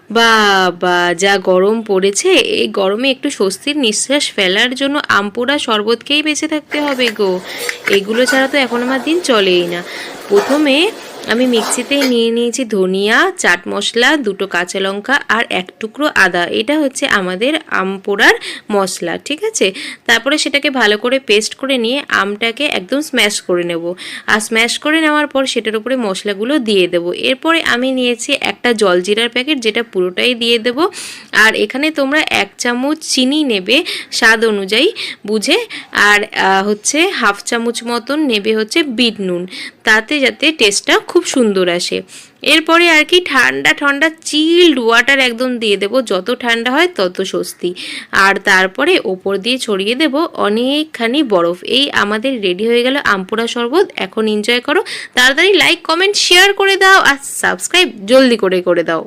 বাবা যা গরম পড়েছে, এই গরমে একটু স্বস্তির নিঃশ্বাস ফেলার জন্য আমপোড়া শরবতকেই বেঁচে থাকতে হবে গো। এগুলো ছাড়া তো এখন আমার দিন চলেই না। প্রথমে আমি মিক্সিতে নিয়ে নিয়েছি ধনিয়া, চাট মশলা, দুটো কাঁচা লঙ্কা আর এক টুকরো আদা। এটা হচ্ছে আমাদের আম পোড়ার মশলা, ঠিক আছে। তারপরে সেটাকে ভালো করে পেস্ট করে নিয়ে আমটাকে একদম স্ম্যাশ করে নেব। আর স্ম্যাশ করে নেওয়ার পর সেটার উপরে মশলাগুলো দিয়ে দেবো। এরপরে আমি নিয়েছি একটা জলজিরার প্যাকেট, যেটা পুরোটাই দিয়ে দেবো। আর এখানে তোমরা 1 চামচ চিনি নেবে স্বাদ অনুযায়ী বুঝে, আর হচ্ছে হাফ চামচ মতন নেবে হচ্ছে বিট নুন, তাতে যাতে টেস্টটা খুব সুন্দর আসে। এরপরে আর কি ঠান্ডা ঠান্ডা চিল্ড ওয়াটার একদম দিয়ে দেবো, যত ঠান্ডা হয় তত স্বস্তি। আর তারপরে ওপর দিয়ে ছড়িয়ে দেবো অনেকখানি বরফ। এই আমাদের রেডি হয়ে গেল আমপোড়া শরবত। এখন এনজয় করো। তাড়াতাড়ি লাইক, কমেন্ট, শেয়ার করে দাও আর সাবস্ক্রাইব জলদি করে দাও।